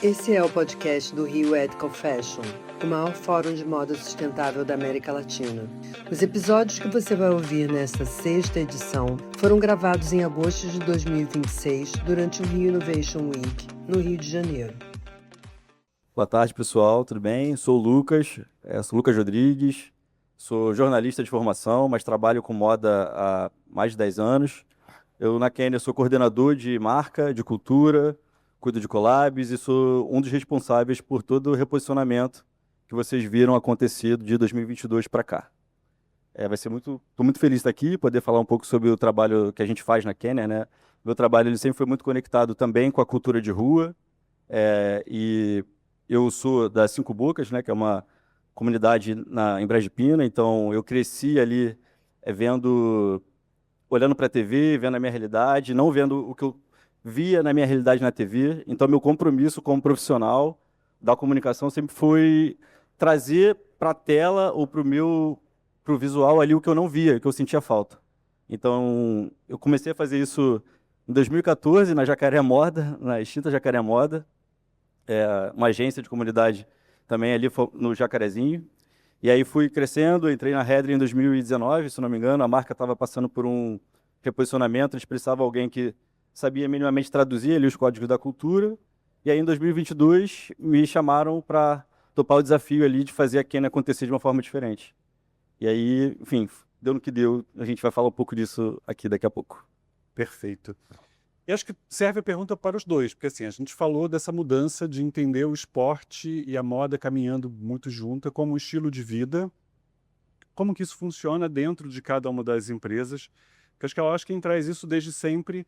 Esse é o podcast do Rio Ethical Fashion, o maior fórum de moda sustentável da América Latina. Os episódios que você vai ouvir nesta sexta edição foram gravados em agosto de 2026, durante o Rio Innovation Week, no Rio de Janeiro. Boa tarde, pessoal, tudo bem? Sou o Lucas, sou Lucas Rodrigues, sou jornalista de formação, mas trabalho com moda há mais de 10 anos. Eu, na Kenya, sou coordenador de marca, de cultura, cuido de collabs e sou um dos responsáveis por todo o reposicionamento que vocês viram acontecido de 2022 para cá. Estou muito feliz de estar aqui, poder falar um pouco sobre o trabalho que a gente faz na Kenya, né? Meu trabalho ele sempre foi muito conectado também com a cultura de rua, e eu sou da Cinco Bocas, né, que é uma comunidade em Brejo de Pina, então eu cresci ali olhando para a TV, vendo a minha realidade, não vendo o que eu via na minha realidade na TV. Então meu compromisso como profissional da comunicação sempre foi trazer para a tela ou para o visual ali o que eu não via, que eu sentia falta. Então eu comecei a fazer isso em 2014 na Jacaré Moda, na extinta Jacaré Moda, uma agência de comunidade também ali no Jacarezinho. E aí fui crescendo, entrei na Redri em 2019, se não me engano, a marca estava passando por um reposicionamento, eles precisavam de alguém que sabia minimamente traduzir ali os códigos da cultura. E aí em 2022 me chamaram para topar o desafio ali de fazer a Kenya acontecer de uma forma diferente. E aí, enfim, deu no que deu, a gente vai falar um pouco disso aqui daqui a pouco. Perfeito. E acho que serve a pergunta para os dois, porque assim, a gente falou dessa mudança de entender o esporte e a moda caminhando muito junta como um estilo de vida, como que isso funciona dentro de cada uma das empresas, que acho que a Osklen traz isso desde sempre,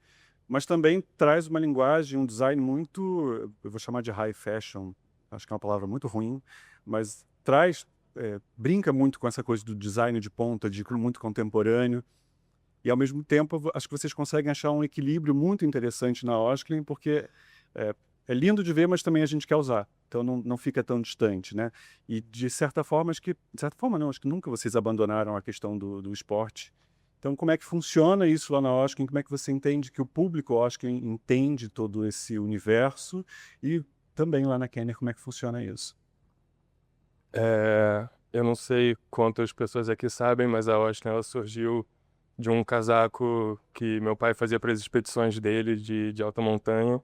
mas também traz uma linguagem, um design muito, eu vou chamar de high fashion, acho que é uma palavra muito ruim, mas brinca muito com essa coisa do design de ponta, de muito contemporâneo. E, ao mesmo tempo, acho que vocês conseguem achar um equilíbrio muito interessante na Osklen, porque é lindo de ver, mas também a gente quer usar. Então, não fica tão distante, né? E, de certa forma, acho que nunca vocês abandonaram a questão do esporte. Então, como é que funciona isso lá na Osklen? Como é que você entende que o público Osklen entende todo esse universo? E também lá na Kenya, como é que funciona isso? Eu não sei quantas pessoas aqui sabem, mas a Osklen ela surgiu de um casaco que meu pai fazia para as expedições dele de alta montanha.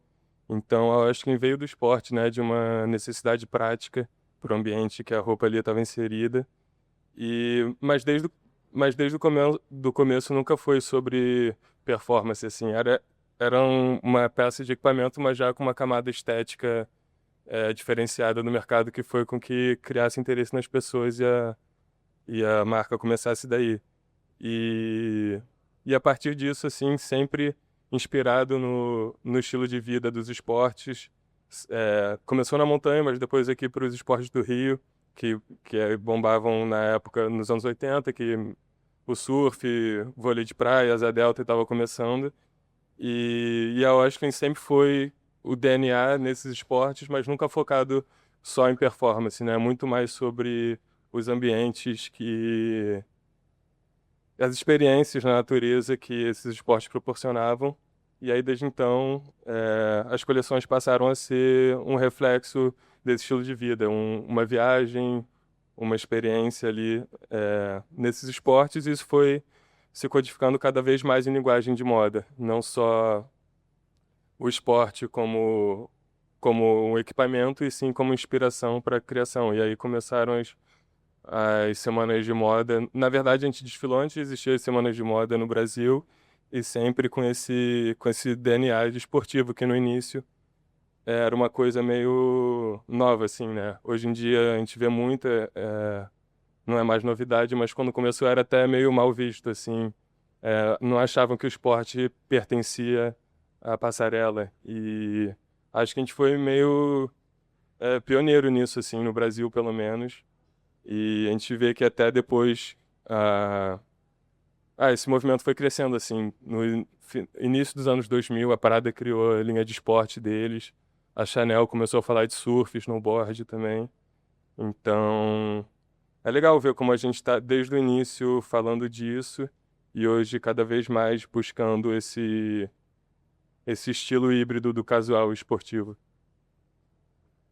Então, eu acho que veio do esporte, né, de uma necessidade prática para o ambiente que a roupa ali estava inserida. Mas desde do começo nunca foi sobre performance, assim. Era uma peça de equipamento, mas já com uma camada estética diferenciada no mercado, que foi com que criasse interesse nas pessoas e a marca começasse daí. E a partir disso, assim, sempre inspirado no estilo de vida dos esportes. Começou na montanha, mas depois aqui para os esportes do Rio, que bombavam na época, nos anos 80, que o surf, vôlei de praia, asa delta estava começando. E a Osklen sempre foi o DNA nesses esportes, mas nunca focado só em performance, né? Muito mais sobre os ambientes as experiências na natureza que esses esportes proporcionavam. E aí, desde então, as coleções passaram a ser um reflexo desse estilo de vida, uma viagem, uma experiência ali nesses esportes, e isso foi se codificando cada vez mais em linguagem de moda, não só o esporte como um equipamento, e sim como inspiração para a criação. E aí começaram as semanas de moda. Na verdade, a gente desfilou antes de existir as semanas de moda no Brasil, e sempre com esse DNA de esportivo, que no início era uma coisa meio nova, assim, né? Hoje em dia a gente vê muita, não é mais novidade, mas quando começou era até meio mal visto, assim. Não achavam que o esporte pertencia à passarela, e acho que a gente foi meio pioneiro nisso, assim, no Brasil, pelo menos. E a gente vê que até depois esse movimento foi crescendo, assim. No início dos anos 2000, a Parada criou a linha de esporte deles. A Chanel começou a falar de surf, snowboard também. Então, é legal ver como a gente está desde o início falando disso, e hoje cada vez mais buscando esse estilo híbrido do casual esportivo.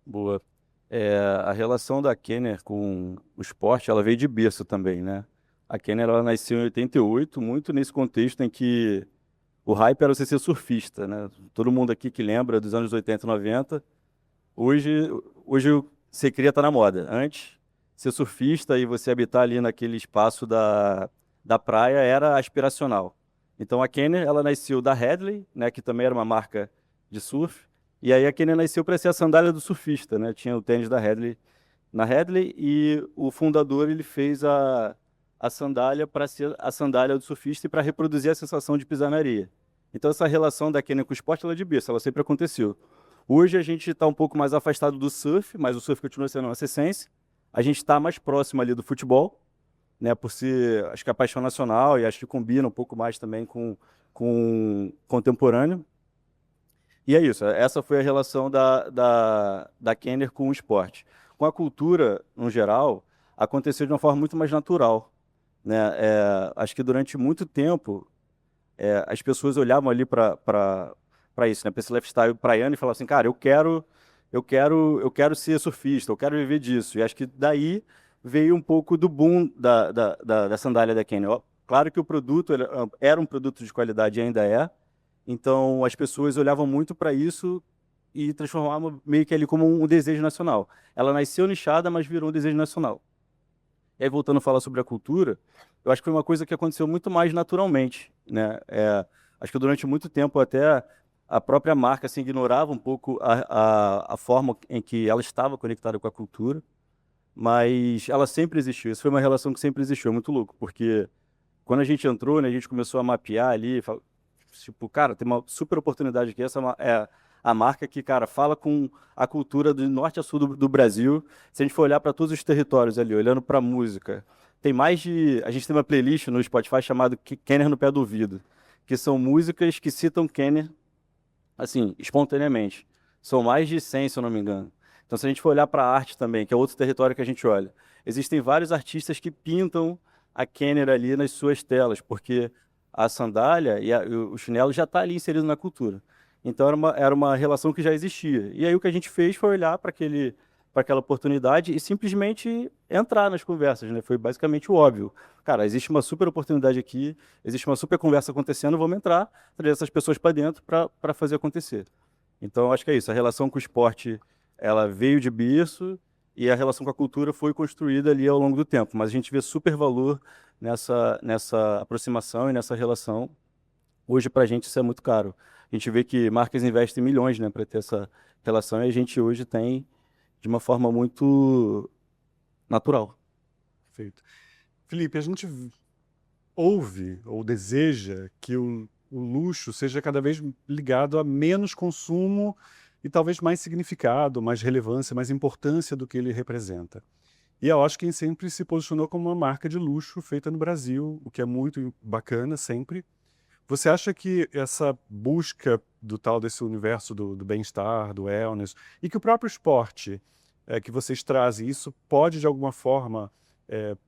Boa. A relação da Kenner com o esporte, ela veio de berço também, né? A Kenner, ela nasceu em 88, muito nesse contexto em que o hype era você ser surfista, né? Todo mundo aqui que lembra dos anos 80 e 90, hoje, hoje ser cria tá na moda. Antes, ser surfista e você habitar ali naquele espaço da praia era aspiracional. Então a Kenner, ela nasceu da Hadley, né, que também era uma marca de surf, e aí a Kenner nasceu para ser a sandália do surfista, né? Tinha o tênis da Hadley na Hadley e o fundador ele fez a sandália para ser a sandália do surfista e para reproduzir a sensação de pisar na areia. Então essa relação da Kenner com o esporte ela é de berço, ela sempre aconteceu. Hoje a gente está um pouco mais afastado do surf, mas o surf continua sendo a nossa essência. A gente está mais próximo ali do futebol, né, por ser, acho que a paixão nacional e acho que combina um pouco mais também com contemporâneo. E é isso, essa foi a relação da Kenner com o esporte. Com a cultura, no geral, aconteceu de uma forma muito mais natural, né? Acho que durante muito tempo as pessoas olhavam ali para isso, né? Para esse lifestyle praiano e falavam assim, cara, eu quero ser surfista, eu quero viver disso. E acho que daí veio um pouco do boom da sandália da Kenner. Ó, claro que o produto era um produto de qualidade e ainda é, então as pessoas olhavam muito para isso e transformavam meio que ali como um desejo nacional. Ela nasceu nichada, mas virou um desejo nacional. E aí, voltando a falar sobre a cultura, eu acho que foi uma coisa que aconteceu muito mais naturalmente, né? Acho que durante muito tempo até a própria marca assim, ignorava um pouco a forma em que ela estava conectada com a cultura, mas ela sempre existiu. Isso foi uma relação que sempre existiu, é muito louco, porque quando a gente entrou, né, a gente começou a mapear ali, tipo, cara, tem uma super oportunidade aqui, essa é a marca que, cara, fala com a cultura do norte a sul do Brasil. Se a gente for olhar para todos os territórios ali, olhando para a música, tem mais de. A gente tem uma playlist no Spotify chamada Kenner no Pé do Ouvido, que são músicas que citam Kenner, assim, espontaneamente. São mais de 100, se eu não me engano. Então, se a gente for olhar para a arte também, que é outro território que a gente olha, existem vários artistas que pintam a Kenner ali nas suas telas, porque a sandália e o chinelo já está ali inserido na cultura. Então era uma relação que já existia. E aí o que a gente fez foi olhar para aquela oportunidade e simplesmente entrar nas conversas, né? Foi basicamente o óbvio. Cara, existe uma super oportunidade aqui, existe uma super conversa acontecendo, vamos entrar, trazer essas pessoas para dentro para fazer acontecer. Então acho que é isso. A relação com o esporte, ela veio de berço e a relação com a cultura foi construída ali ao longo do tempo. Mas a gente vê super valor nessa aproximação e nessa relação. Hoje, para a gente, isso é muito caro. A gente vê que marcas investem milhões, né, para ter essa relação e a gente hoje tem de uma forma muito natural. Perfeito. Felipe, a gente ouve ou deseja que o luxo seja cada vez ligado a menos consumo e talvez mais significado, mais relevância, mais importância do que ele representa. E eu acho que quem sempre se posicionou como uma marca de luxo feita no Brasil, o que é muito bacana sempre. Você acha que essa busca do tal desse universo do bem-estar, do wellness, e que o próprio esporte que vocês trazem, isso pode de alguma forma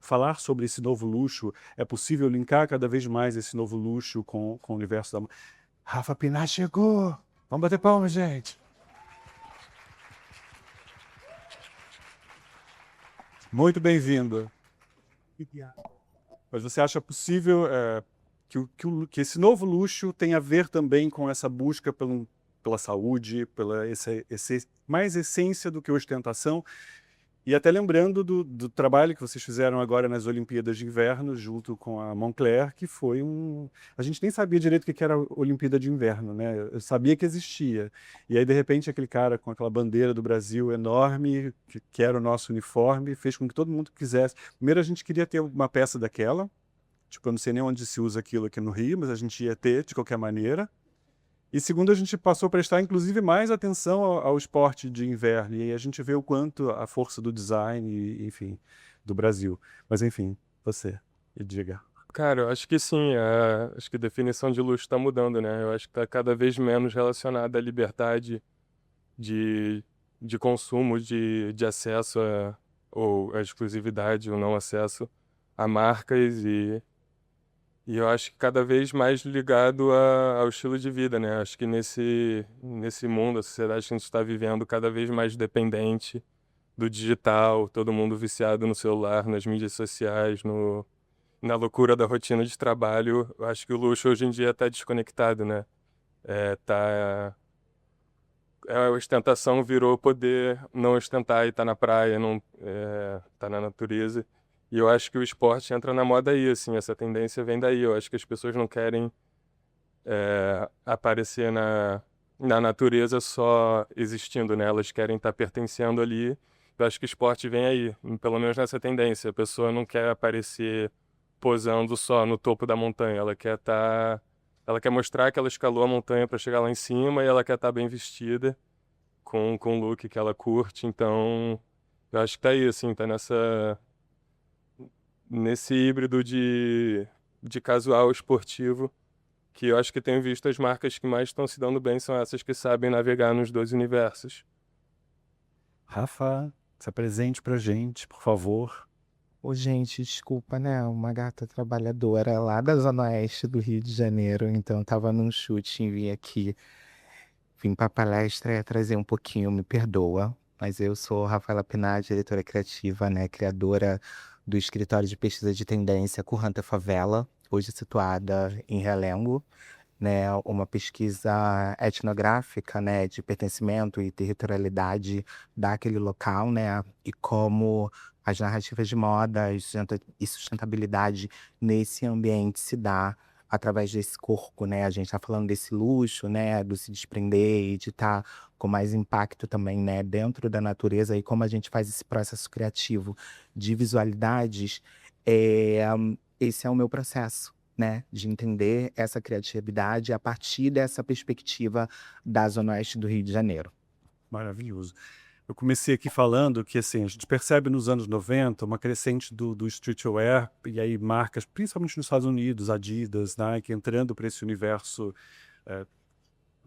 falar sobre esse novo luxo? É possível linkar cada vez mais esse novo luxo com o universo da... Rafa Pinar chegou! Vamos bater palmas, gente! Muito bem-vindo. Mas você acha possível que esse novo luxo tem a ver também com essa busca pela saúde, pela mais essência do que ostentação? E até lembrando do trabalho que vocês fizeram agora nas Olimpíadas de Inverno, junto com a Moncler, que foi A gente nem sabia direito o que era a Olimpíada de Inverno, né? Eu sabia que existia. E aí, de repente, aquele cara com aquela bandeira do Brasil enorme, que era o nosso uniforme, fez com que todo mundo quisesse. Primeiro, a gente queria ter uma peça daquela. Tipo, eu não sei nem onde se usa aquilo aqui no Rio, mas a gente ia ter, de qualquer maneira. E segundo, a gente passou a prestar, inclusive, mais atenção ao esporte de inverno. E aí a gente vê o quanto a força do design, enfim, do Brasil. Mas, enfim, você, e diga. Cara, eu acho que sim. Acho que a definição de luxo está mudando, né? Eu acho que está cada vez menos relacionada à liberdade de consumo, de acesso ou a exclusividade ou não acesso a marcas E eu acho que cada vez mais ligado ao estilo de vida, né? Acho que nesse mundo, a sociedade que a gente está vivendo, cada vez mais dependente do digital, todo mundo viciado no celular, nas mídias sociais, na loucura da rotina de trabalho, eu acho que o luxo hoje em dia está desconectado, né? A ostentação virou poder não ostentar e estar na praia, não tá na natureza. E eu acho que o esporte entra na moda aí, assim, essa tendência vem daí. Eu acho que as pessoas não querem aparecer na natureza só existindo, né? Elas querem estar pertencendo ali. Eu acho que o esporte vem aí, pelo menos nessa tendência. A pessoa não quer aparecer posando só no topo da montanha, ela quer mostrar que ela escalou a montanha para chegar lá em cima e ela quer estar bem vestida com o look que ela curte. Então, eu acho que tá aí, assim, tá nesse híbrido de casual esportivo, que eu acho que tenho visto as marcas que mais estão se dando bem são essas que sabem navegar nos dois universos. Rafa, se apresente pra gente, por favor. Ô, gente, desculpa, né? Uma gata trabalhadora lá da Zona Oeste do Rio de Janeiro, então tava num shooting, vim pra palestra e trazer um pouquinho, me perdoa, mas eu sou Rafaela Pinar, diretora criativa, né? Criadora do escritório de pesquisa de tendência Curranta Favela, hoje situada em Realengo, né? Uma pesquisa etnográfica, né? De pertencimento e territorialidade daquele local, né? E como as narrativas de moda e sustentabilidade nesse ambiente se dá através desse corpo, né? A gente está falando desse luxo, né? Do se desprender e de estar com mais impacto também, né? Dentro da natureza e como a gente faz esse processo criativo de visualidades, esse é o meu processo, né? De entender essa criatividade a partir dessa perspectiva da Zona Oeste do Rio de Janeiro. Maravilhoso. Eu comecei aqui falando que, assim, a gente percebe nos anos 90 uma crescente do streetwear, e aí marcas, principalmente nos Estados Unidos, Adidas, Nike, entrando para esse universo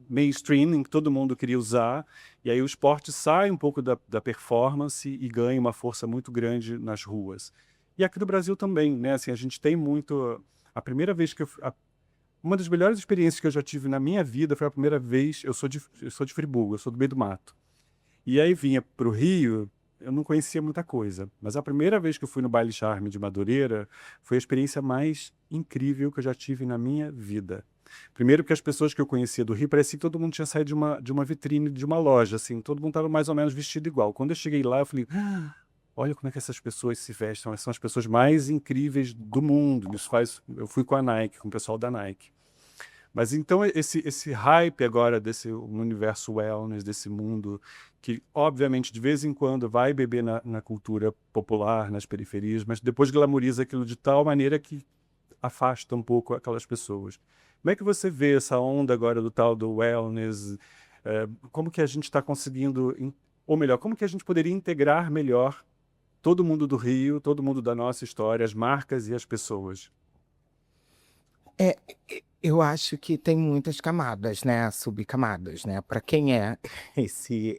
mainstream, em que todo mundo queria usar, e aí o esporte sai um pouco da performance e ganha uma força muito grande nas ruas. E aqui no Brasil também, né? Assim, a gente tem muito... A primeira vez que uma das melhores experiências que eu já tive na minha vida foi a primeira vez... Eu sou de Friburgo, eu sou do meio do mato. E aí vinha para o Rio, eu não conhecia muita coisa. Mas a primeira vez que eu fui no Baile Charme de Madureira foi a experiência mais incrível que eu já tive na minha vida. Primeiro porque as pessoas que eu conhecia do Rio, parecia que todo mundo tinha saído de uma vitrine de uma loja, assim, todo mundo estava mais ou menos vestido igual. Quando eu cheguei lá, eu falei, olha como é que essas pessoas se vestem, elas são as pessoas mais incríveis do mundo. Eu fui com a Nike, com o pessoal da Nike. Mas então esse hype agora no universo wellness, desse mundo, que obviamente de vez em quando vai beber na cultura popular, nas periferias, mas depois glamoriza aquilo de tal maneira que afasta um pouco aquelas pessoas. Como é que você vê essa onda agora do tal do wellness? Como que a gente está conseguindo, ou melhor, como que a gente poderia integrar melhor todo mundo do Rio, todo mundo da nossa história, as marcas e as pessoas? Eu acho que tem muitas camadas, né, subcamadas, né, para quem é esse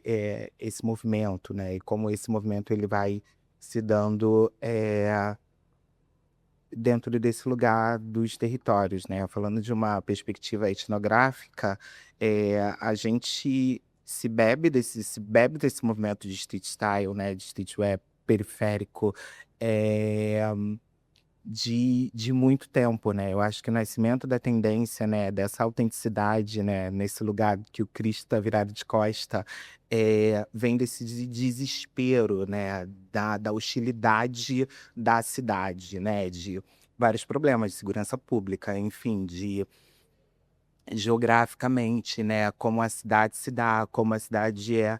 movimento, né, e como esse movimento ele vai se dando dentro desse lugar dos territórios, né, falando de uma perspectiva etnográfica, a gente se bebe desse movimento de street style, né, de streetwear periférico, eh, de muito tempo, né? Eu acho que o nascimento da tendência, né, dessa autenticidade, né, nesse lugar que o Cristo está virado de costa, vem desse desespero, né, da hostilidade da cidade, né, de vários problemas de segurança pública, enfim, de geograficamente, né, como a cidade se dá, como a cidade é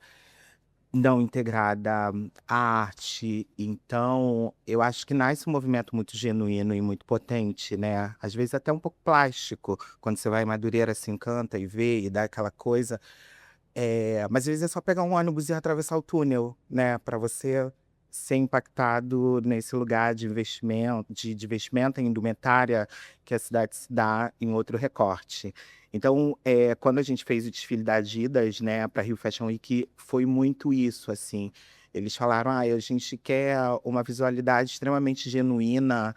não integrada à arte. Então, eu acho que nasce um movimento muito genuíno e muito potente, né? Às vezes até um pouco plástico, quando você vai em Madureira, se encanta e vê e dá aquela coisa. Mas às vezes é só pegar um ônibus e atravessar o túnel, né? Para você ser impactado nesse lugar de investimento em indumentária que a cidade se dá em outro recorte. Então, quando a gente fez o desfile da Adidas, né, para Rio Fashion Week, foi muito isso, assim. Eles falaram, a gente quer uma visualidade extremamente genuína,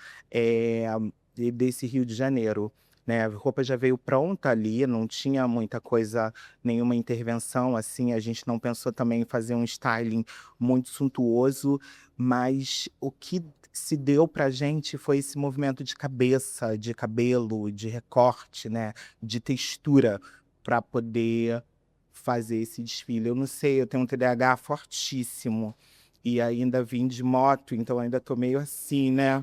desse Rio de Janeiro, né? A roupa já veio pronta ali, não tinha muita coisa, nenhuma intervenção assim. A gente não pensou também em fazer um styling muito suntuoso, mas o que se deu pra gente foi esse movimento de cabeça, de cabelo, de recorte, né? De textura para poder fazer esse desfile. Eu não sei, eu tenho um TDAH fortíssimo e ainda vim de moto, então ainda tô meio assim, né?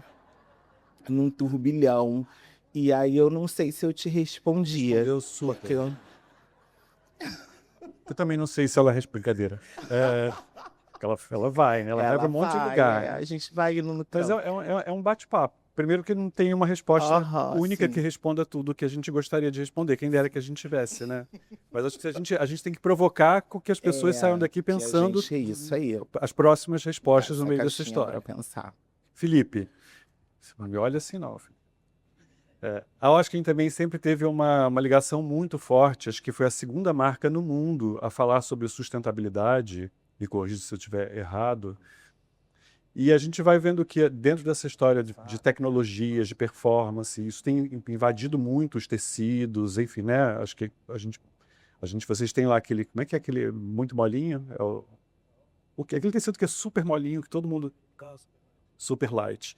Num turbilhão. E aí eu não sei se eu te respondia. Respondeu super. Porque eu... Eu também não sei se ela responde. Brincadeira. Ela vai, né? Ela vai para um monte de lugar. a gente vai indo no Mas campo. é um bate-papo. Primeiro que não tem uma resposta única sim. que responda tudo que a gente gostaria de responder. Quem dera que a gente tivesse, né? Mas acho que a gente tem que provocar com que as pessoas saiam daqui que a pensando gente- isso aí. as próximas respostas no Essa meio dessa caixinha história. pra pensar. Felipe, você não me olha assim não, filho. A Oscar também sempre teve uma ligação muito forte, acho que foi a segunda marca no mundo a falar sobre sustentabilidade, me corrija se eu estiver errado, e a gente vai vendo que dentro dessa história de tecnologias, de performance, isso tem invadido muito os tecidos, enfim, né? Acho que vocês têm lá aquele, como é que é aquele muito molinho? Aquele tecido que é super molinho, que todo mundo... Super light.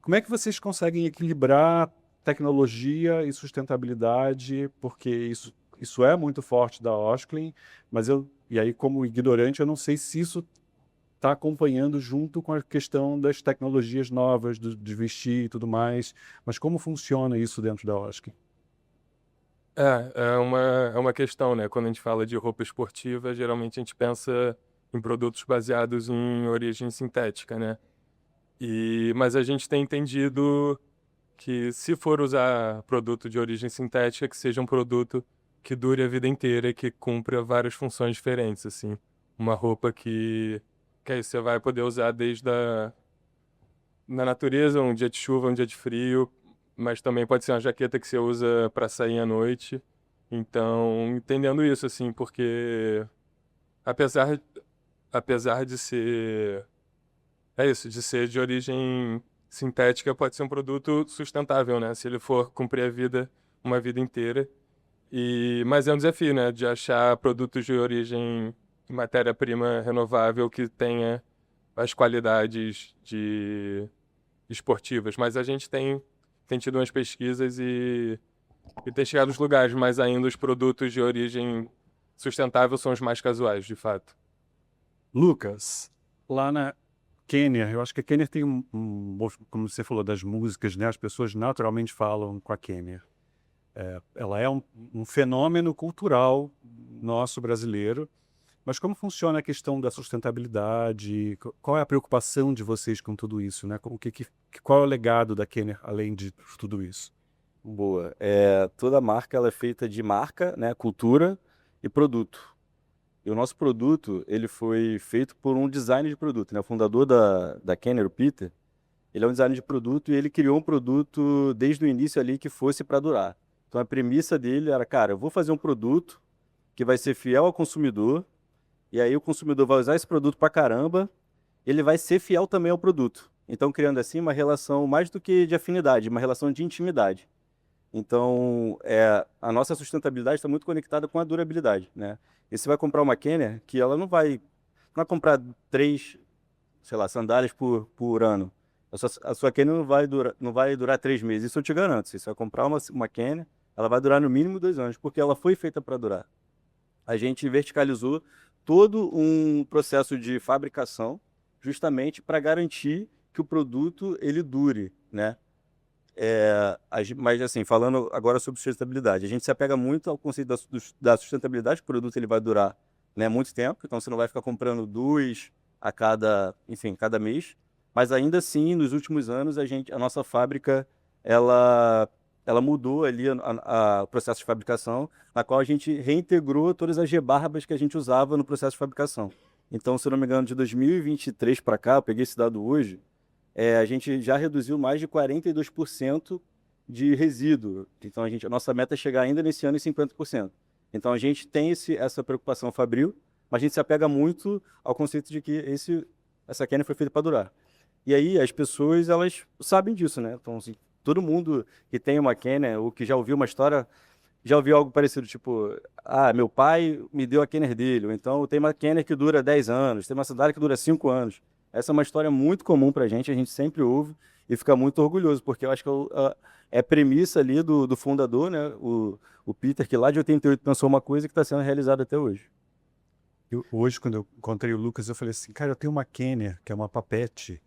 Como é que vocês conseguem equilibrar tecnologia e sustentabilidade? Porque isso é muito forte da Osklen, mas e aí como ignorante, eu não sei se isso está acompanhando junto com a questão das tecnologias novas, de vestir e tudo mais. Mas como funciona isso dentro da Osklen? É uma questão, né? Quando a gente fala de roupa esportiva, geralmente a gente pensa em produtos baseados em origem sintética, né? Mas a gente tem entendido que se for usar produto de origem sintética, que seja um produto que dure a vida inteira e que cumpra várias funções diferentes, assim. Uma roupa que aí você vai poder usar na natureza, um dia de chuva, um dia de frio, mas também pode ser uma jaqueta que você usa para sair à noite. Então, entendendo isso, assim, porque apesar, apesar de ser... É isso, de ser de origem sintética, pode ser um produto sustentável, né? Se ele for cumprir uma vida inteira. Mas é um desafio, né? De achar produtos de origem matéria-prima renovável que tenha as qualidades esportivas. Mas a gente tem tido umas pesquisas e tem chegado nos lugares, mas ainda os produtos de origem sustentável são os mais casuais, de fato. Lucas, lá na Kenner, eu acho que a Kenner tem como você falou, das músicas, né? As pessoas naturalmente falam com a Kenner. Ela é um fenômeno cultural nosso brasileiro, mas como funciona a questão da sustentabilidade? Qual é a preocupação de vocês com tudo isso, né? Qual é o legado da Kenner além de tudo isso? Boa. Toda marca ela é feita de marca, né, cultura e produto. E o nosso produto, ele foi feito por um designer de produto, né? O fundador da Kenner, o Peter, ele é um designer de produto e ele criou um produto desde o início ali que fosse para durar. Então a premissa dele era, cara, eu vou fazer um produto que vai ser fiel ao consumidor, e aí o consumidor vai usar esse produto pra caramba, ele vai ser fiel também ao produto. Então criando assim uma relação mais do que de afinidade, uma relação de intimidade. Então, a nossa sustentabilidade está muito conectada com a durabilidade, né? E você vai comprar uma Kenner que ela não vai comprar 3, sei lá, sandálias por ano. A sua Kenner não vai durar 3 meses, isso eu te garanto. Se você vai comprar uma Kenner, ela vai durar no mínimo 2 anos, porque ela foi feita para durar. A gente verticalizou todo um processo de fabricação justamente para garantir que o produto ele dure, né? Mas assim, falando agora sobre sustentabilidade, a gente se apega muito ao conceito da sustentabilidade, que o produto ele vai durar, né, muito tempo, então você não vai ficar comprando 2 a cada mês, mas ainda assim, nos últimos anos, a nossa fábrica, ela mudou ali o processo de fabricação, na qual a gente reintegrou todas as rebarbas que a gente usava no processo de fabricação. Então, se eu não me engano, de 2023 para cá, eu peguei esse dado hoje, a gente já reduziu mais de 42% de resíduo. Então, a nossa meta é chegar ainda nesse ano em 50%. Então, a gente tem essa preocupação fabril, mas a gente se apega muito ao conceito de que essa Kenner foi feita para durar. E aí, as pessoas, elas sabem disso, né? Então, assim, todo mundo que tem uma Kenner ou que já ouviu uma história, já ouviu algo parecido, tipo, meu pai me deu a Kenner dele, ou então tem uma Kenner que dura 10 anos, tem uma sandália que dura 5 anos. Essa é uma história muito comum pra gente, a gente sempre ouve e fica muito orgulhoso, porque eu acho que é premissa ali do fundador, né, o Peter, que lá de 88 pensou uma coisa que está sendo realizada até hoje. Hoje, quando eu encontrei o Lucas, eu falei assim, cara, eu tenho uma Kenner, que é uma papete,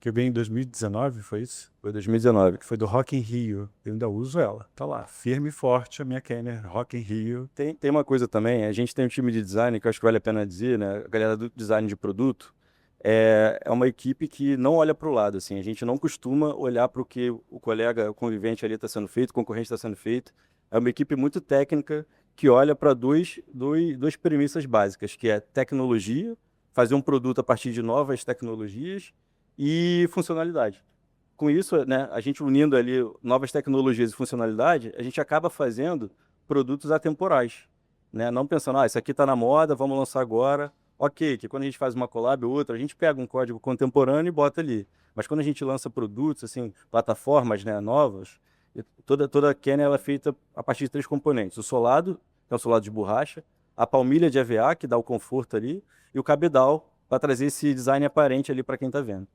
que eu ganhei em 2019, foi isso? Foi 2019. Que foi do Rock in Rio. Eu ainda uso ela. Tá lá, firme e forte a minha Kenner Rock in Rio. Tem uma coisa também, a gente tem um time de design que eu acho que vale a pena dizer, né? A galera do design de produto é uma equipe que não olha para o lado, assim. A gente não costuma olhar para o que o colega, o convivente ali está sendo feito, o concorrente está sendo feito. É uma equipe muito técnica que olha para duas premissas básicas, que é tecnologia, fazer um produto a partir de novas tecnologias e funcionalidade. Com isso, né, a gente unindo ali novas tecnologias e funcionalidade, a gente acaba fazendo produtos atemporais, né? Não pensando, isso aqui está na moda, vamos lançar agora. Ok, que quando a gente faz uma collab ou outra, a gente pega um código contemporâneo e bota ali. Mas quando a gente lança produtos, assim, plataformas, né, novas, toda a Kenner ela é feita a partir de 3 componentes. O solado, que é um solado de borracha, a palmilha de EVA, que dá o conforto ali, e o cabedal, para trazer esse design aparente ali para quem está vendo.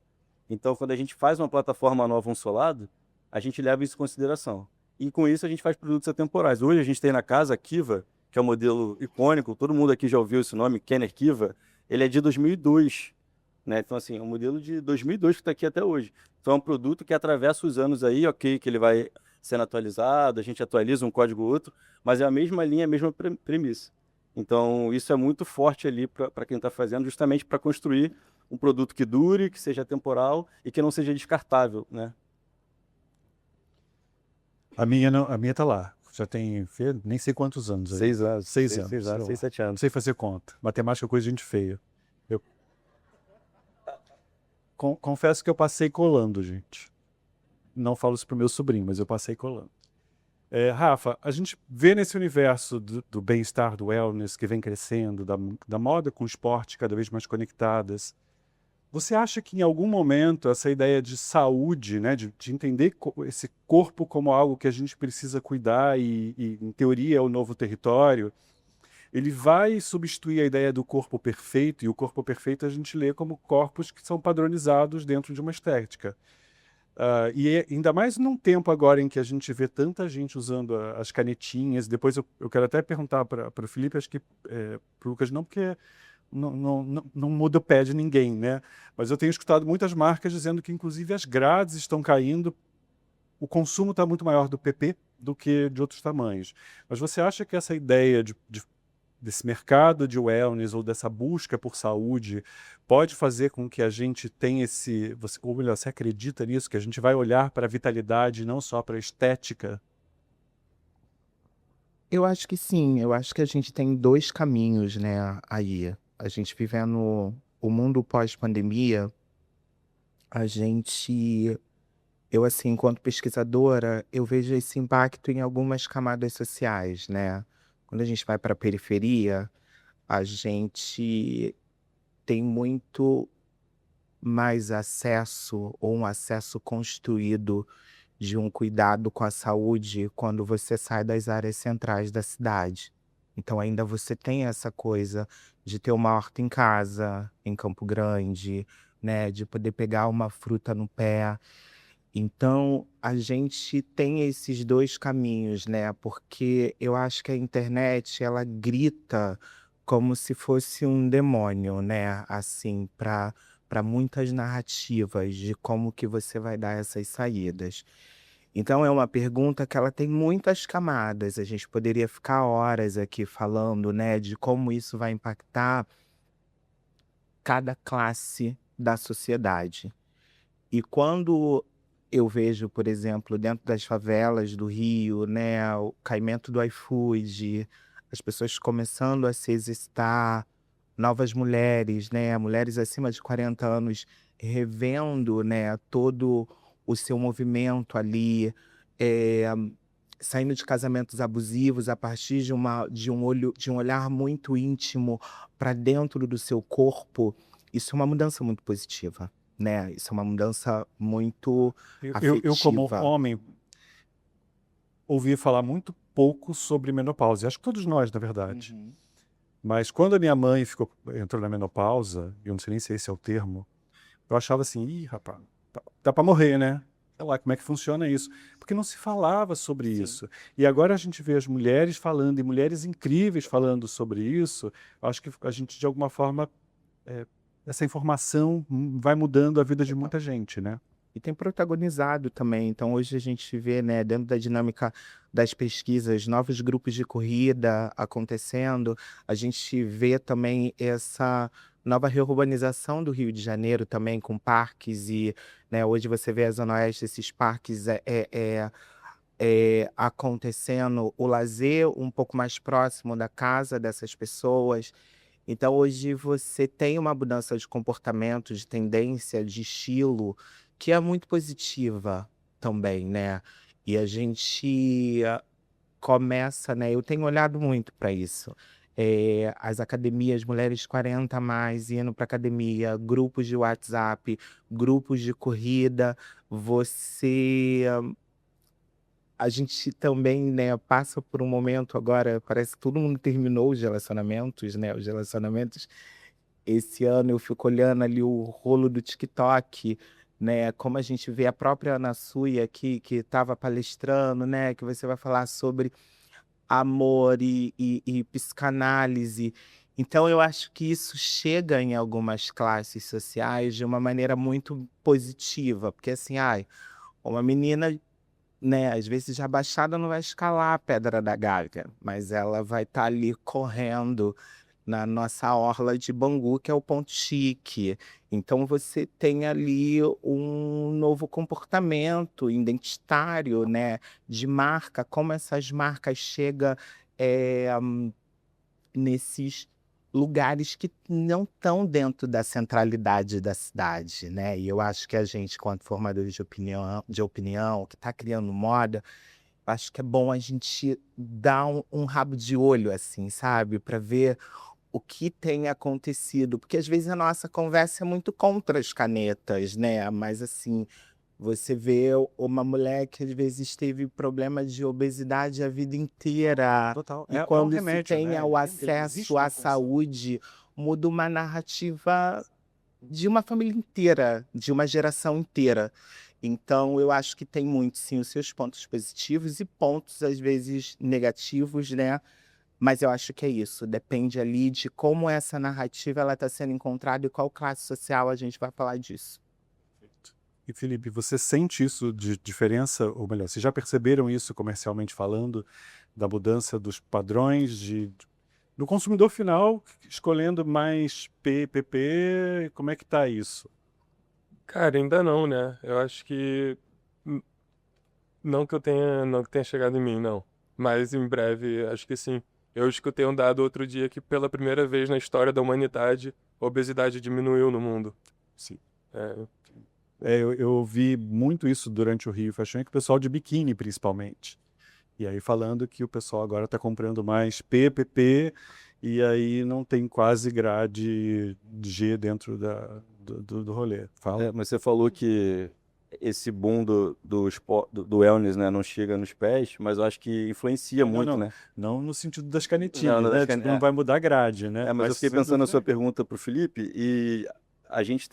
Então, quando a gente faz uma plataforma nova, um solado, a gente leva isso em consideração. E com isso a gente faz produtos atemporais. Hoje a gente tem na casa a Kiva, que é um modelo icônico, todo mundo aqui já ouviu esse nome, Kenner Kiva, ele é de 2002, né? Então, assim, é um modelo de 2002 que está aqui até hoje. Então, é um produto que atravessa os anos aí, ok, que ele vai sendo atualizado, a gente atualiza um código ou outro, mas é a mesma linha, a mesma premissa. Então, isso é muito forte ali para quem está fazendo, justamente para construir um produto que dure, que seja temporal e que não seja descartável, né? A minha tá lá. Já tem nem sei quantos anos. 6 anos. 6 anos. 6, 7 Não anos. sei fazer conta. Matemática é coisa de gente feia. Eu confesso que eu passei colando, gente. Não falo isso pro meu sobrinho, mas eu passei colando. Rafa, a gente vê nesse universo do bem-estar, do wellness, que vem crescendo, da moda com o esporte cada vez mais conectadas. Você acha que em algum momento essa ideia de saúde, né, de entender esse corpo como algo que a gente precisa cuidar e em teoria é o novo território, ele vai substituir a ideia do corpo perfeito, e o corpo perfeito a gente lê como corpos que são padronizados dentro de uma estética. E ainda mais num tempo agora em que a gente vê tanta gente usando as canetinhas. Depois eu quero até perguntar para o Felipe, acho que para o Lucas não, porque não muda o pé de ninguém, né? Mas eu tenho escutado muitas marcas dizendo que inclusive as grades estão caindo, o consumo está muito maior do PP do que de outros tamanhos. Mas você acha que essa ideia desse mercado de wellness ou dessa busca por saúde pode fazer com que a gente tenha ou melhor, você acredita nisso, que a gente vai olhar para a vitalidade e não só para a estética? Eu acho que sim, eu acho que a gente tem 2 caminhos, né, aí. A gente vivendo o mundo pós-pandemia, eu assim, enquanto pesquisadora, eu vejo esse impacto em algumas camadas sociais, né. Quando a gente vai para a periferia, a gente tem muito mais acesso ou um acesso construído de um cuidado com a saúde quando você sai das áreas centrais da cidade. Então ainda você tem essa coisa de ter uma horta em casa, em Campo Grande, né, de poder pegar uma fruta no pé. Então a gente tem esses 2 caminhos, né, porque eu acho que a internet ela grita como se fosse um demônio, né, assim, para muitas narrativas de como que você vai dar essas saídas. Então é uma pergunta que ela tem muitas camadas, a gente poderia ficar horas aqui falando, né, de como isso vai impactar cada classe da sociedade. E quando eu vejo, por exemplo, dentro das favelas do Rio, né, o caimento do iFood, as pessoas começando a se exercitar, novas mulheres, né, mulheres acima de 40 anos revendo, né, todo o seu movimento ali, eh, saindo de casamentos abusivos a partir de um olhar muito íntimo para dentro do seu corpo, isso é uma mudança muito positiva. né? Isso é uma mudança muito Eu, como afetiva. homem, ouvi falar muito pouco sobre menopausa. Acho que todos nós, na verdade. Uhum. Mas quando a minha mãe entrou na menopausa, eu não sei nem se esse é o termo, eu achava assim, ih, rapaz, tá pra morrer, né? Sei lá, como é que funciona isso? Porque não se falava sobre Sim. isso. E agora a gente vê as mulheres falando, e mulheres incríveis falando sobre isso. Eu acho que a gente, de alguma forma, essa informação vai mudando a vida de muita gente, né? E tem protagonizado também. Então, hoje a gente vê, né, dentro da dinâmica das pesquisas, novos grupos de corrida acontecendo. A gente vê também essa nova reurbanização do Rio de Janeiro também, com parques e, né, hoje você vê a Zona Oeste, esses parques acontecendo, o lazer um pouco mais próximo da casa dessas pessoas. Então, hoje você tem uma mudança de comportamento, de tendência, de estilo, que é muito positiva também, né? E a gente começa, né? Eu tenho olhado muito para isso. As academias, mulheres 40 a mais indo para academia, grupos de WhatsApp, grupos de corrida. Você A gente também, né, passa por um momento agora, parece que todo mundo terminou os relacionamentos, né? Os relacionamentos. Esse ano eu fico olhando ali o rolo do TikTok, né? Como a gente vê a própria Ana Sui aqui, que estava palestrando, né? Que você vai falar sobre amor e psicanálise. Então eu acho que isso chega em algumas classes sociais de uma maneira muito positiva, porque assim, ai, uma menina, né, às vezes a Baixada não vai escalar a Pedra da Gávea, mas ela vai estar ali correndo na nossa orla de Bangu, que é o ponto chique. Então você tem ali um novo comportamento identitário, né, de marca, como essas marcas chegam nesses lugares que não estão dentro da centralidade da cidade, né? E eu acho que a gente, quanto formadores de opinião, que está criando moda, acho que é bom a gente dar um rabo de olho, assim, sabe? Para ver o que tem acontecido. Porque às vezes a nossa conversa é muito contra as canetas, né? Mas assim, você vê uma mulher que às vezes teve problema de obesidade a vida inteira. Total. E É um quando se remédio, tem né? o Existe acesso uma à função. saúde, muda uma narrativa de uma família inteira, de uma geração inteira. Então, eu acho que tem muito, sim, os seus pontos positivos e pontos, às vezes, negativos, né? Mas eu acho que é isso, depende ali de como essa narrativa está sendo encontrada e qual classe social a gente vai falar disso. E Felipe, você sente isso de diferença, ou melhor, vocês já perceberam isso comercialmente falando, da mudança dos padrões do consumidor final escolhendo mais PPP? Como é que tá isso? Cara, ainda não, né? Eu acho que não que tenha chegado em mim, não. Mas em breve, acho que sim. Eu escutei um dado outro dia que pela primeira vez na história da humanidade, a obesidade diminuiu no mundo. Sim. É, Eu ouvi muito isso durante o Rio Fashion Week, o pessoal de biquíni principalmente. E aí falando que o pessoal agora está comprando mais PPP e aí não tem quase grade G dentro do rolê. Fala. Mas você falou que esse boom do wellness, né, não chega nos pés, mas eu acho que influencia muito, não, né? não no sentido das Não, canetinhas, não, né? Tipo, não vai mudar a grade, né? mas eu fiquei sem pensando na dúvida sua pergunta para o Felipe e a gente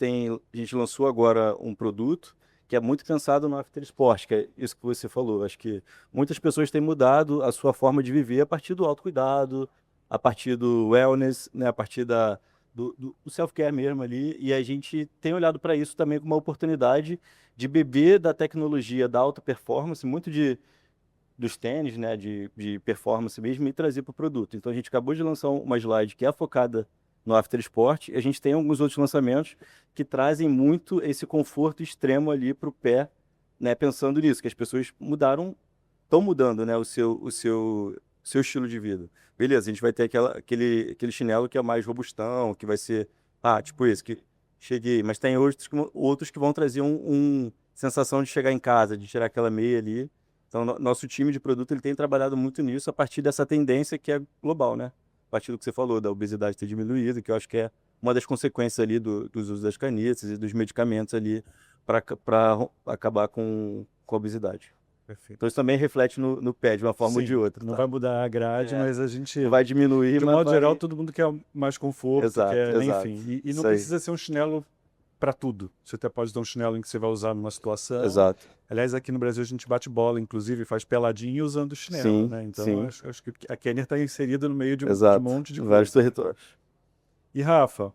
lançou agora um produto que é muito pensado no after sport, que é isso que você falou. Acho que muitas pessoas têm mudado a sua forma de viver a partir do autocuidado, a partir do wellness, né, a partir do self-care mesmo ali, e a gente tem olhado para isso também como uma oportunidade de beber da tecnologia da alta performance, muito dos tênis, né, de performance mesmo, e trazer para o produto. Então a gente acabou de lançar uma slide que é focada no After Sport, e a gente tem alguns outros lançamentos que trazem muito esse conforto extremo ali para o pé, né, pensando nisso, que as pessoas estão mudando, né, o seu estilo de vida. Beleza, a gente vai ter aquele chinelo que é mais robustão, que vai ser, tipo esse, que cheguei, mas tem outros que vão trazer sensação de chegar em casa, de tirar aquela meia ali. Então, nosso time de produto ele tem trabalhado muito nisso a partir dessa tendência que é global, né? A partir do que você falou, da obesidade ter diminuído, que eu acho que é uma das consequências ali dos usos das canetas e dos medicamentos ali para acabar com a obesidade. Perfeito. Então isso também reflete no pé de uma forma ou Sim, de outra. não Tá? vai mudar a grade, É. mas a gente, Não vai diminuir, de mas modo vai... geral, todo mundo quer mais conforto, Exato, quer, exato. enfim. E não Isso aí. precisa ser um chinelo para tudo. Você até pode dar um chinelo em que você vai usar numa situação. Exato. Aliás, aqui no Brasil a gente bate bola, inclusive, faz peladinho usando o chinelo, Sim, né? Então, sim. acho que a Kenner está inserida no meio de um Exato. monte de Vários coisa. territórios. E, Rafa,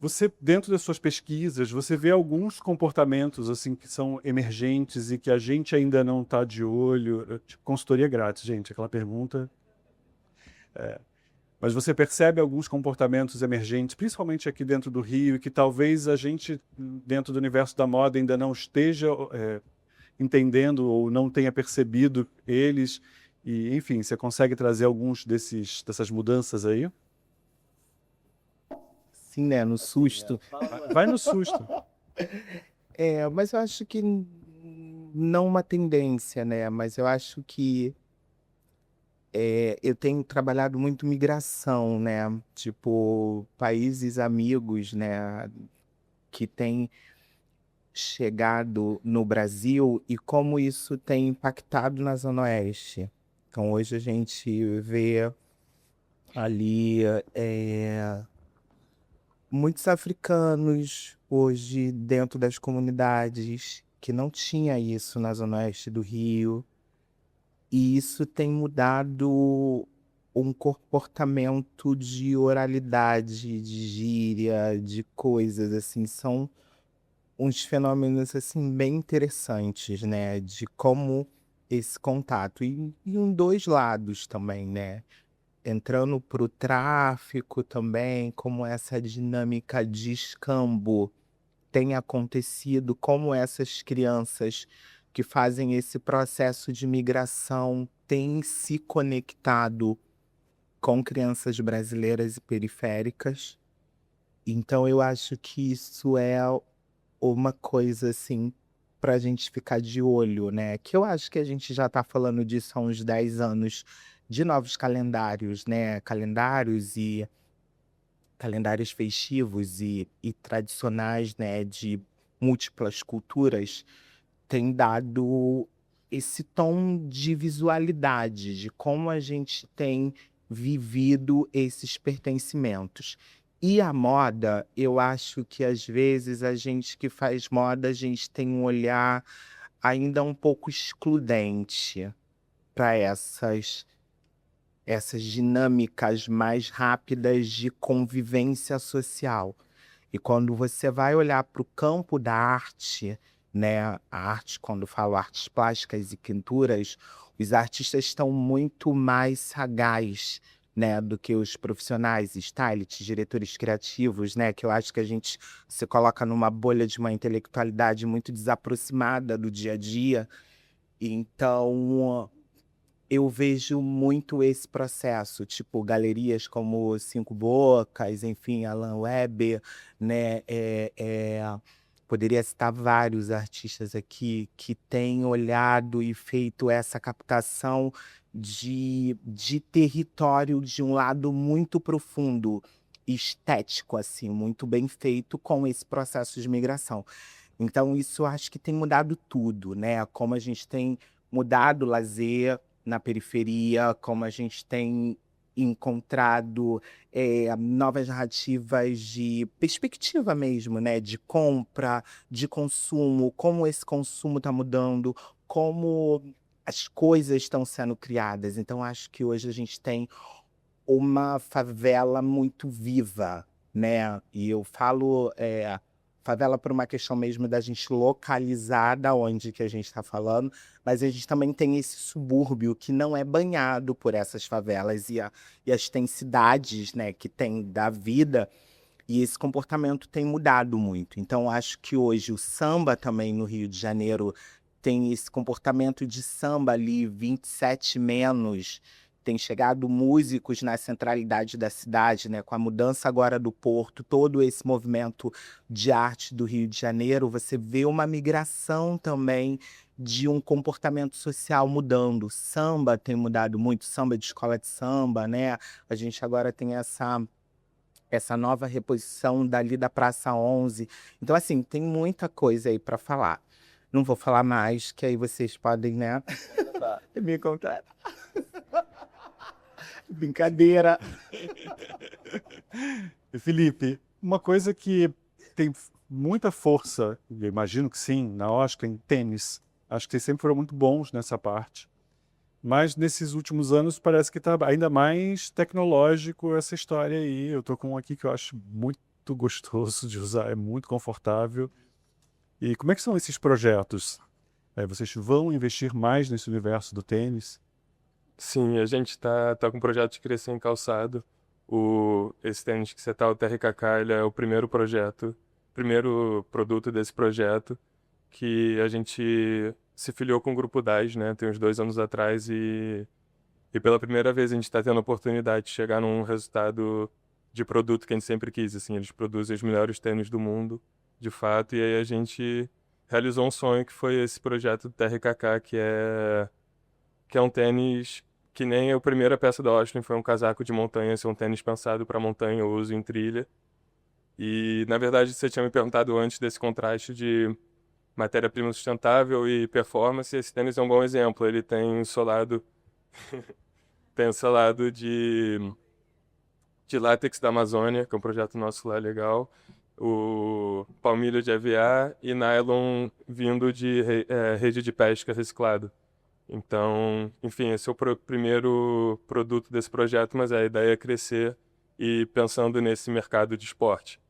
você, dentro das suas pesquisas, você vê alguns comportamentos assim que são emergentes e que a gente ainda não está de olho? Tipo, consultoria grátis, gente, aquela pergunta. Mas você percebe alguns comportamentos emergentes, principalmente aqui dentro do Rio, e que talvez a gente, dentro do universo da moda, ainda não esteja entendendo ou não tenha percebido eles. E, enfim, você consegue trazer alguns dessas mudanças aí? Sim, né? No susto. Vai no susto. Mas eu acho que não uma tendência, né? Mas eu acho que eu tenho trabalhado muito migração, né? Tipo, países amigos, né? Que têm chegado no Brasil e como isso tem impactado na Zona Oeste. Então, hoje a gente vê ali muitos africanos hoje dentro das comunidades que não tinha isso na Zona Oeste do Rio. E isso tem mudado um comportamento de oralidade, de gíria, de coisas, assim, são uns fenômenos, assim, bem interessantes, né, de como esse contato, e em dois lados também, né, entrando para o tráfico também, como essa dinâmica de escambo tem acontecido, como essas crianças que fazem esse processo de migração têm se conectado com crianças brasileiras e periféricas. Então eu acho que isso é uma coisa assim para a gente ficar de olho, né? Que eu acho que a gente já está falando disso há uns 10 anos de novos calendários, né? Calendários festivos e tradicionais, né, de múltiplas culturas, tem dado esse tom de visualidade, de como a gente tem vivido esses pertencimentos. E a moda, eu acho que às vezes a gente que faz moda, a gente tem um olhar ainda um pouco excludente para essas dinâmicas mais rápidas de convivência social. E quando você vai olhar para o campo da arte, né, a arte, quando eu falo artes plásticas e pinturas, os artistas estão muito mais sagaz, né, do que os profissionais, stylists, diretores criativos, né, que eu acho que a gente se coloca numa bolha de uma intelectualidade muito desaproximada do dia a dia. Então, eu vejo muito esse processo, tipo galerias como Cinco Bocas, enfim, Alan Weber, né? Poderia citar vários artistas aqui que têm olhado e feito essa captação de território de um lado muito profundo, estético, assim, muito bem feito com esse processo de migração. Então, isso eu acho que tem mudado tudo, né? Como a gente tem mudado o lazer na periferia, como a gente tem encontrado novas narrativas de perspectiva mesmo, né? De compra, de consumo, como esse consumo está mudando, como as coisas estão sendo criadas. Então, acho que hoje a gente tem uma favela muito viva, né? E eu falo favela por uma questão mesmo da gente localizar da onde que a gente está falando, mas a gente também tem esse subúrbio que não é banhado por essas favelas e as densidades, né, que tem da vida, e esse comportamento tem mudado muito. Então, acho que hoje o samba também no Rio de Janeiro tem esse comportamento de samba ali, 27 menos, tem chegado músicos na centralidade da cidade, né? Com a mudança agora do Porto, todo esse movimento de arte do Rio de Janeiro, você vê uma migração também de um comportamento social mudando. O samba tem mudado muito, samba de escola de samba, né? A gente agora tem essa nova reposição dali da Praça 11. Então, assim, tem muita coisa aí para falar. Não vou falar mais, que aí vocês podem, né, me contar. Brincadeira. E, Felipe, uma coisa que tem muita força, eu imagino que sim, na Oscar, em tênis. Acho que vocês sempre foram muito bons nessa parte. Mas nesses últimos anos parece que está ainda mais tecnológico essa história aí. Eu tô com um aqui que eu acho muito gostoso de usar, é muito confortável. E como é que são esses projetos? Vocês vão investir mais nesse universo do tênis? Sim, a gente tá com um projeto de crescer em calçado. Esse tênis que você tá, o TRKK, ele é o primeiro produto desse projeto, que a gente se filiou com o Grupo 10, né, tem uns 2 anos atrás, e pela primeira vez a gente está tendo a oportunidade de chegar num resultado de produto que a gente sempre quis, assim, eles produzem os melhores tênis do mundo, de fato, e aí a gente realizou um sonho que foi esse projeto do TRKK, que é um tênis que nem a primeira peça da Austin foi um casaco de montanha, esse é um tênis pensado para montanha, eu uso em trilha. E, na verdade, você tinha me perguntado antes desse contraste de matéria-prima sustentável e performance. Esse tênis é um bom exemplo. Ele tem solado, tem o solado de látex da Amazônia, que é um projeto nosso lá legal, o palmilha de EVA e nylon vindo de rede de pesca reciclado. Então, enfim, esse é o primeiro produto desse projeto, mas a ideia é crescer e pensando nesse mercado de esporte.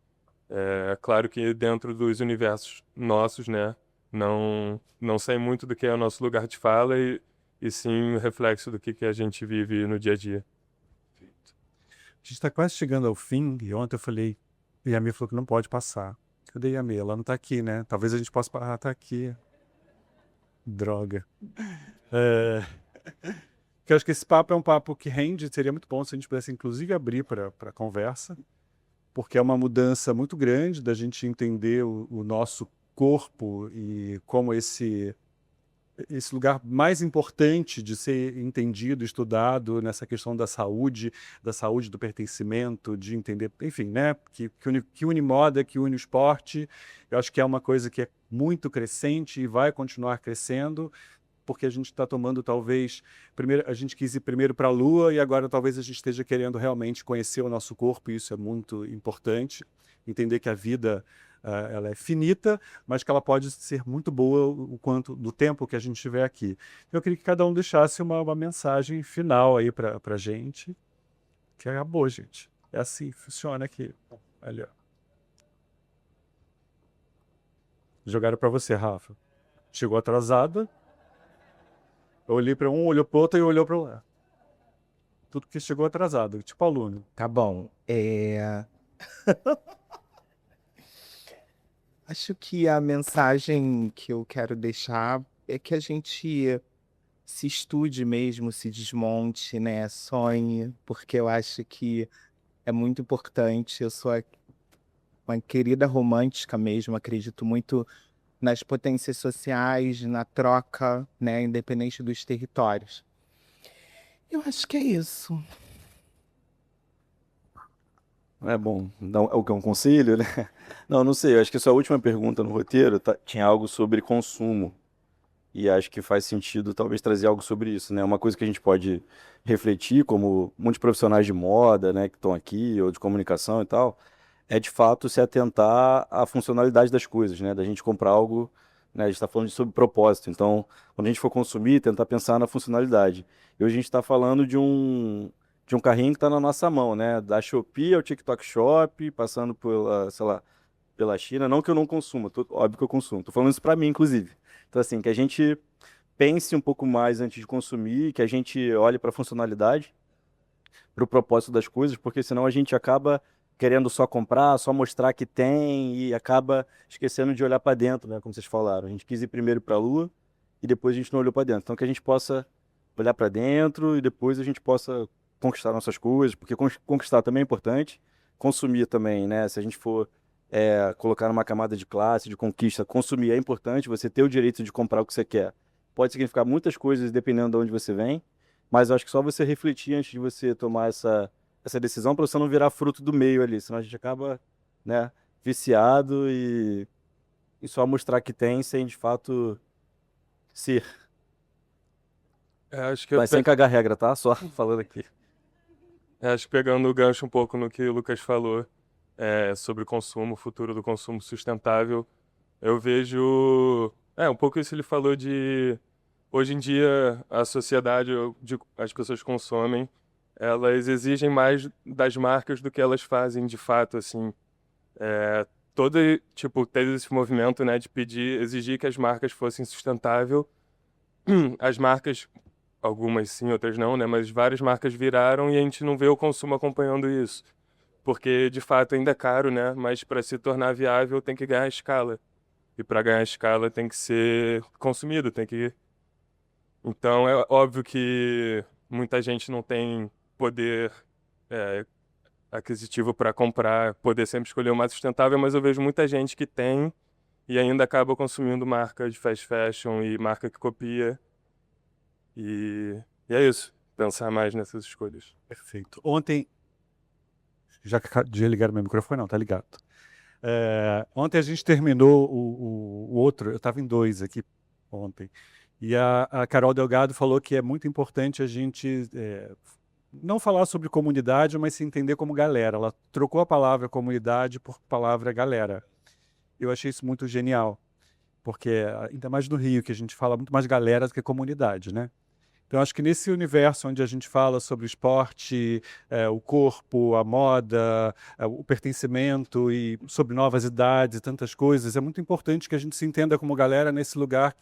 É claro que dentro dos universos nossos, né, não sei muito do que é o nosso lugar de fala e sim o reflexo do que a gente vive no dia a dia. A gente está quase chegando ao fim, e ontem eu falei, e a Mia falou que não pode passar. Cadê a Mia? Ela não está aqui, né? Talvez a gente possa parar. Ah, tá aqui. Droga. Que eu acho que esse papo é um papo que rende, seria muito bom se a gente pudesse inclusive abrir para conversa, porque é uma mudança muito grande da gente entender o nosso corpo e como esse lugar mais importante de ser entendido, estudado nessa questão da saúde do pertencimento, de entender, enfim, né, que une moda, que une o esporte. Eu acho que é uma coisa que é muito crescente e vai continuar crescendo, porque a gente está tomando, talvez, a gente quis ir primeiro para a Lua e agora talvez a gente esteja querendo realmente conhecer o nosso corpo, e isso é muito importante, entender que a vida ela é finita, mas que ela pode ser muito boa o quanto do tempo que a gente estiver aqui. Eu queria que cada um deixasse uma mensagem final aí para a gente, que acabou, gente. É assim, funciona aqui. Ali, ó. Jogaram para você, Rafa. Chegou atrasada. Eu olhei para um, olhou para outro e olhou para lá. Tudo que chegou atrasado, tipo aluno. Tá bom. Acho que a mensagem que eu quero deixar é que a gente se estude mesmo, se desmonte, né? Sonhe, porque eu acho que é muito importante. Eu sou uma querida romântica mesmo, acredito muito nas potências sociais, na troca, né? Independente dos territórios. Eu acho que é isso. É bom, é o que é um conselho, né? Não sei, eu acho que a sua última pergunta no roteiro tinha algo sobre consumo. E acho que faz sentido talvez trazer algo sobre isso, né? Uma coisa que a gente pode refletir, como muitos profissionais de moda, né, que estão aqui, ou de comunicação e tal, é de fato se atentar à funcionalidade das coisas, né? Da gente comprar algo, né? A gente está falando sobre propósito. Então, quando a gente for consumir, tentar pensar na funcionalidade. E hoje a gente está falando de um carrinho que está na nossa mão, né? Da Shopee ao TikTok Shop, passando pela, sei lá, pela China. Não que eu não consuma, óbvio que eu consumo. Tô falando isso para mim, inclusive. Então, assim, que a gente pense um pouco mais antes de consumir, que a gente olhe para a funcionalidade, para o propósito das coisas, porque senão a gente acaba querendo só comprar, só mostrar que tem e acaba esquecendo de olhar para dentro, né? Como vocês falaram. A gente quis ir primeiro para a Lua e depois a gente não olhou para dentro. Então, que a gente possa olhar para dentro e depois a gente possa conquistar nossas coisas, porque conquistar também é importante, consumir também, né? Se a gente for colocar numa camada de classe, de conquista, consumir é importante, você ter o direito de comprar o que você quer. Pode significar muitas coisas dependendo de onde você vem, mas eu acho que só você refletir antes de você tomar essa essa decisão para você não virar fruto do meio ali, senão a gente acaba, né, viciado e só mostrar que tem sem de fato ser. Acho que Mas sem cagar regra, tá? Só falando aqui. acho que pegando o gancho um pouco no que o Lucas falou sobre o consumo, o futuro do consumo sustentável, eu vejo um pouco isso ele falou de hoje em dia a sociedade, as pessoas consomem, elas exigem mais das marcas do que elas fazem de fato, assim. Todo tipo teve esse movimento, né, de exigir que as marcas fossem sustentáveis. As marcas, algumas sim, outras não, né, mas várias marcas viraram e a gente não vê o consumo acompanhando isso, porque de fato ainda é caro, né, mas para se tornar viável tem que ganhar escala. E para ganhar escala tem que ser consumido, tem que. Então é óbvio que muita gente não tem poder é, aquisitivo para comprar, poder sempre escolher o mais sustentável, mas eu vejo muita gente que tem e ainda acaba consumindo marca de fast fashion e marca que copia. E é isso, pensar mais nessas escolhas. Perfeito. Ontem, já desligaram meu microfone? Não, tá ligado. Ontem a gente terminou o outro, eu estava em 2 aqui ontem, e a Carol Delgado falou que é muito importante a gente não falar sobre comunidade, mas se entender como galera. Ela trocou a palavra comunidade por palavra galera. Eu achei isso muito genial, porque ainda mais no Rio, que a gente fala muito mais galera do que comunidade, né? Então, acho que nesse universo onde a gente fala sobre o esporte, o corpo, a moda, o pertencimento e sobre novas idades e tantas coisas, é muito importante que a gente se entenda como galera nesse lugar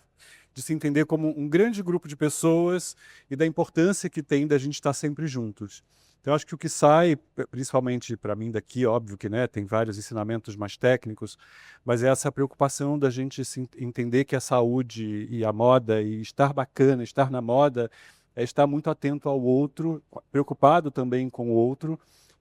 de se entender como um grande grupo de pessoas e da importância que tem da gente estar sempre juntos. Então, acho que o que sai, principalmente para mim daqui, óbvio que, né, tem vários ensinamentos mais técnicos, mas é essa preocupação da gente entender que a saúde e a moda e estar bacana, estar na moda, é estar muito atento ao outro, preocupado também com o outro,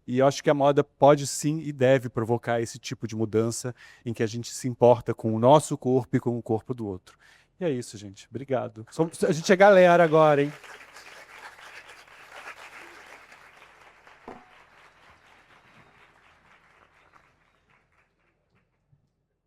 e eu acho que a moda pode sim e deve provocar esse tipo de mudança em que a gente se importa com o nosso corpo e com o corpo do outro. E é isso, gente. Obrigado. A gente é galera agora, hein?